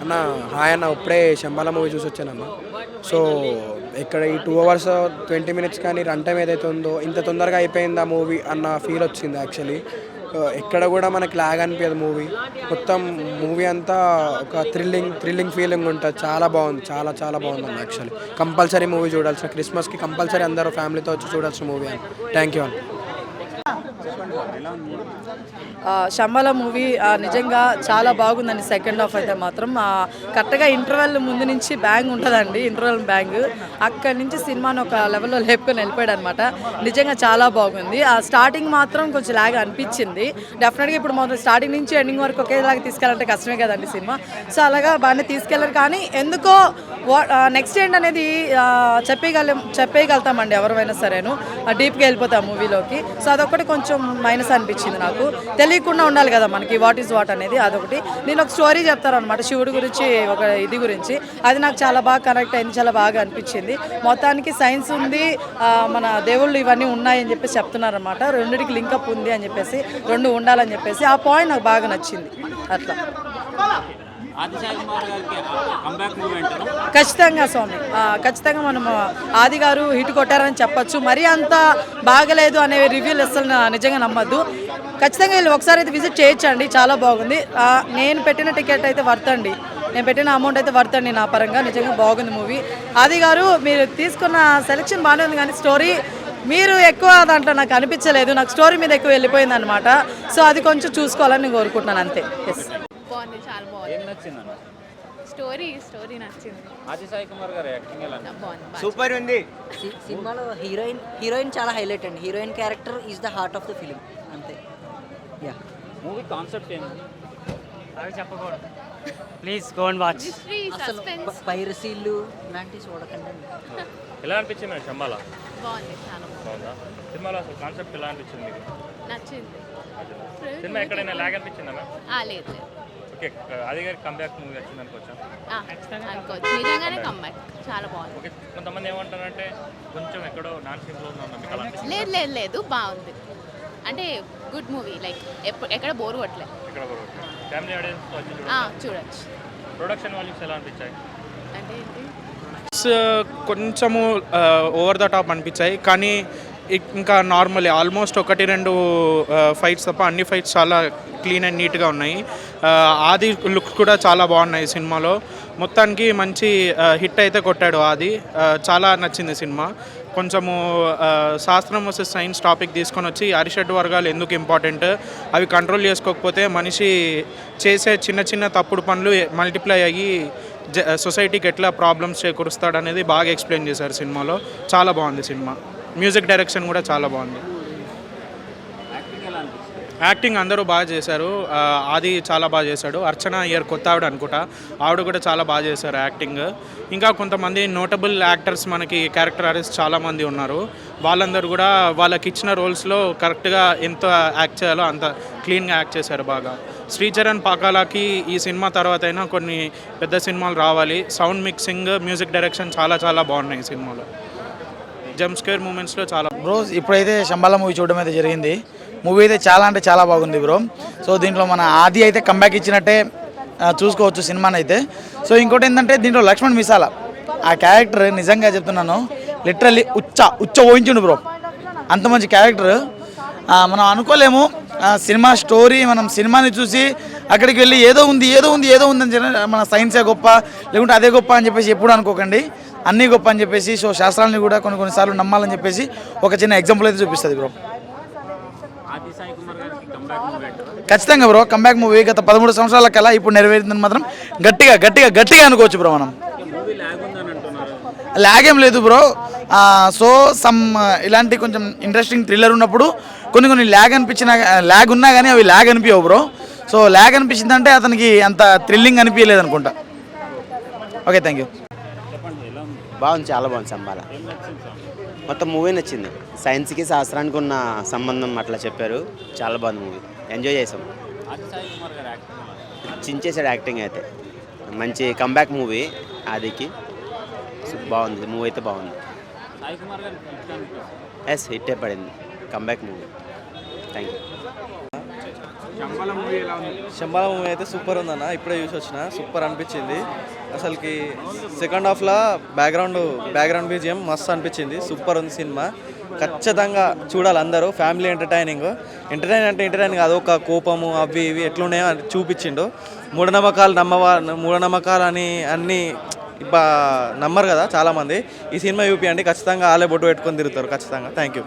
అన్న హాయ్ అన్న, ఇప్పుడే శంబాల మూవీ చూసి వచ్చానన్న. సో ఇక్కడ ఈ 2 అవర్స్ 20 మినిట్స్ కానీ రన్ టైం ఏదైతే ఉందో ఇంత తొందరగా అయిపోయింది ఆ మూవీ అన్న ఫీల్ వచ్చింది యాక్చువల్లీ. ఎక్కడ కూడా మనకి లాగ్ అనిపించదు మూవీ. మొత్తం మూవీ అంతా ఒక థ్రిల్లింగ్ ఫీలింగ్ ఉంటుంది. చాలా బాగుంది, చాలా చాలా బాగుంది అన్న. యాక్చువల్లీ కంపల్సరీ మూవీ చూడాల్సిన, క్రిస్మస్కి కంపల్సరీ అందరూ ఫ్యామిలీతో వచ్చి చూడాల్సిన మూవీ అని. థ్యాంక్ యూ అన్న. శంబాల మూవీ నిజంగా చాలా బాగుందండి. సెకండ్ హాఫ్ అయితే మాత్రం కరెక్ట్గా ఇంటర్వెల్ ముందు నుంచి బ్యాంగ్ ఉంటుందండి, ఇంటర్వెల్ బ్యాంగ్. అక్కడి నుంచి సినిమాని ఒక లెవెల్లో లేపుకొని వెళ్ళిపోయాడు అనమాట. నిజంగా చాలా బాగుంది. ఆ స్టార్టింగ్ మాత్రం కొంచెం లాగా అనిపించింది. డెఫినెట్గా ఇప్పుడు మొదలు స్టార్టింగ్ నుంచి ఎండింగ్ వరకు ఒకేలాగా తీసుకెళ్ళాలంటే కష్టమే కదండి సినిమా. సో అలాగా బాగానే తీసుకెళ్ళారు. కానీ ఎందుకో నెక్స్ట్ ఏంటి అనేది చెప్పేయగలుగుతామండి ఎవరైనా సరేను. డీప్గా వెళ్ళిపోతాం మూవీలోకి. సో అదొకటి కొంచెం మైనస్ అనిపించింది నాకు. తెలియకుండా ఉండాలి కదా మనకి వాట్ ఈజ్ వాట్ అనేది, అదొకటి. నేను ఒక స్టోరీ చెప్తారనమాట శివుడి గురించి, ఒక ఇది గురించి. అది నాకు చాలా బాగా కనెక్ట్ అయింది, చాలా బాగా అనిపించింది. మొత్తానికి సైన్స్ ఉంది, మన దేవుళ్ళు ఇవన్నీ ఉన్నాయని చెప్పేసి చెప్తున్నారనమాట. రెండింటికి లింకప్ ఉంది అని చెప్పేసి, రెండు ఉండాలని చెప్పేసి ఆ పాయింట్ నాకు బాగా నచ్చింది. అట్లా ఖచ్చితంగా స్వామి, ఖచ్చితంగా మనం ఆది గారు హిట్ కొట్టారని చెప్పొచ్చు. మరీ అంత బాగలేదు అనే రివ్యూలు అసలు నిజంగా నమ్మద్దు. ఖచ్చితంగా వీళ్ళు ఒకసారి అయితే విజిట్ చేయొచ్చండి, చాలా బాగుంది. నేను పెట్టిన టికెట్ అయితే వర్త్ అండి, నేను పెట్టిన అమౌంట్ అయితే వర్త్ అండి నా పరంగా. నిజంగా బాగుంది మూవీ. ఆది గారు మీరు తీసుకున్న సెలెక్షన్ బాగానే ఉంది, కానీ స్టోరీ మీరు ఎక్కువ దాంట్లో నాకు అనిపించలేదు. నాకు స్టోరీ మీద ఎక్కువ వెళ్ళిపోయింది అనమాట. సో అది కొంచెం చూసుకోవాలని నేను కోరుకుంటున్నాను, అంతే. ఎస్, బాగుంది, చాలా బాగుంది. స్టోరీ నచ్చింది. సూపర్ ఉంది. సినిమాలో హీరోయిన్ చాలా హైలైట్ అండి. Heroine character is the heart of the film, అంతే. యా, మూవీ కాన్సెప్ట్ ఏంటి అవి చెప్పకూడదు, ప్లీజ్ గో అండ్ వాచ్. అసలు పైరసీలు ఇలాంటివి చూడకండి. ఎలా అనిపించింది మేడం శంబాల? బాగుంది, చాలా బాగుందా సినిమాలో? అసలు కాన్సెప్ట్ ఎలా అనిపించింది మీకు? నచ్చింది. సినిమా ఎక్కడైనా లాగ్ అనిపించిందా మ్యామ్? లేదు లేదు, ఓకే. అది గారి కంబ్యాక్ మూవీ వచ్చింది అనుకోవచ్చా? అనుకోవచ్చు, నిజంగానే కంబ్యాక్ చాలా బాగుంది. ఓకే, కొంతమంది ఏమంటారంటే కొంచెం ఎక్కడో నాన్ సింక్లో ఉన్నాం మీకు అలా అనిపిస్తుంది? లేదు లేదు లేదు, బాగుంది. అంటే గుడ్ మూవీ, లైక్ ఎక్కడ బోర్ కొట్టలేదు. ఇక్కడ ఫ్యామిలీ ఆడియన్స్ వచ్చి చూడొచ్చు. ప్రొడక్షన్ వాల్యూస్ ఎలా అనిపించాయి? అంటే ఏంటి, కొంచెము ఓవర్ ద టాప్ అనిపించాయి, కానీ ఇంకా నార్మల్ ఆల్మోస్ట్ 1-2 ఫైట్స్ తప్ప అన్ని ఫైట్స్ చాలా క్లీన్ అండ్ నీట్గా ఉన్నాయి. ఆది లుక్స్ కూడా చాలా బాగున్నాయి సినిమాలో. మొత్తానికి మంచి హిట్ అయితే కొట్టాడు ఆది. చాలా నచ్చింది సినిమా. కొంచెము శాస్త్రం వర్సెస్ సైన్స్ టాపిక్ తీసుకొని వచ్చి అరిషడ్ వర్గాలు ఎందుకు ఇంపార్టెంట్, అవి కంట్రోల్ చేసుకోకపోతే మనిషి చేసే చిన్న చిన్న తప్పుడు పనులు మల్టిప్లై అయ్యి సొసైటీకి ఎట్లా ప్రాబ్లమ్స్ చేకూరుస్తాడు అనేది బాగా ఎక్స్ప్లెయిన్ చేశారు సినిమాలో. చాలా బాగుంది సినిమా. మ్యూజిక్ డైరెక్షన్ కూడా చాలా బాగుంది. యాక్టింగ్ అందరూ బాగా చేశారు. ఆది చాలా బాగా చేశాడు. అర్చన ఇయర్ కొత్త ఆవిడ అనుకుంటా, ఆవిడ కూడా చాలా బాగా చేశారు యాక్టింగ్. ఇంకా కొంతమంది నోటబుల్ యాక్టర్స్ మనకి క్యారెక్టర్ ఆర్టిస్ట్ చాలామంది ఉన్నారు. వాళ్ళందరూ కూడా వాళ్ళకి ఇచ్చిన రోల్స్లో కరెక్ట్గా ఎంత యాక్ట్ చేయాలో అంత క్లీన్గా యాక్ట్ చేశారు బాగా. శ్రీచరణ్ పాకాలాకి ఈ సినిమా తర్వాత అయినా కొన్ని పెద్ద సినిమాలు రావాలి. సౌండ్ మిక్సింగ్, మ్యూజిక్ డైరెక్షన్ చాలా చాలా బాగున్నాయి ఈ సినిమాలో. జంప్ స్కేర్ మూమెంట్స్లో చాలా. బ్రో ఇప్పుడైతే శంబాల మూవీ చూడడం అయితే జరిగింది. మూవీ అయితే చాలా అంటే చాలా బాగుంది బ్రో. సో దీంట్లో మన ఆది అయితే కంబ్యాక్ ఇచ్చినట్టే చూసుకోవచ్చు సినిమాని అయితే. సో ఇంకోటి ఏంటంటే దీంట్లో లక్ష్మణ్ మిసాల ఆ క్యారెక్టర్ నిజంగా చెప్తున్నాను, లిటరల్లీ ఉచ్చ ఊహించుండు బ్రో. అంత మంచి క్యారెక్టర్ మనం అనుకోలేము. సినిమా స్టోరీ మనం సినిమాని చూసి అక్కడికి వెళ్ళి ఏదో ఉంది అని మన సైన్సే గొప్ప లేకుంటే అదే గొప్ప అని చెప్పేసి ఎప్పుడు అనుకోకండి. అన్నీ గొప్ప అని చెప్పేసి సో శాస్త్రాలని కూడా కొన్నిసార్లు నమ్మాలని చెప్పేసి ఒక చిన్న ఎగ్జాంపుల్ అయితే చూపిస్తుంది బ్రో. ఖచ్చితంగా బ్రో కంబ్యాక్ మూవీ గత 13 సంవత్సరాల కల్లా ఇప్పుడు నెరవేరిందని మాత్రం గట్టిగా అనుకోవచ్చు బ్రో. మనం లాగ్ ఏం లేదు బ్రో. సో సమ్ ఇలాంటి కొంచెం ఇంట్రెస్టింగ్ థ్రిల్లర్ ఉన్నప్పుడు కొన్ని ల్యాగ్ ఉన్నా కానీ అవి ల్యాగ్ అనిపించవు బ్రో. సో ల్యాగ్ అనిపించిందంటే అతనికి అంత థ్రిల్లింగ్ అనిపించలేదు అనుకుంటా. Okay, thank you. బాగుంది, చాలా బాగుంది. సంబాల మొత్తం మూవీ నచ్చింది. సైన్స్కి శాస్త్రానికి ఉన్న సంబంధం అట్లా చెప్పారు. చాలా బాగుంది మూవీ, ఎంజాయ్ చేసాం. చించేసాడు యాక్టింగ్ అయితే. మంచి కంబ్యాక్ మూవీ ఆదికి. బాగుంది మూవీ అయితే బాగుంది. ఎస్ హిట్టే పడింది, comeback movie. Thank you. Shambhala movie అయితే సూపర్ ఉందన్న, ఇప్పుడే చూసి వచ్చిన, సూపర్ అనిపించింది. అసలుకి సెకండ్ హాఫ్లో బ్యాక్గ్రౌండ్ బీజిఎం మస్తు అనిపించింది, సూపర్ ఉంది సినిమా. ఖచ్చితంగా చూడాలి అందరూ. ఫ్యామిలీ ఎంటర్టైనింగ్ అంటే ఎంటర్టైనింగ్ కాదు, ఒక కోపము అవి ఇవి ఎట్లున్నాయో అని చూపించిండు. మూఢనమ్మకాలు అని అన్నీ నమ్మరు కదా చాలామంది. ఈ సినిమా చూపియండి, ఖచ్చితంగా ఆలే బొట్టు పెట్టుకొని తిరుగుతారు ఖచ్చితంగా. Thank you.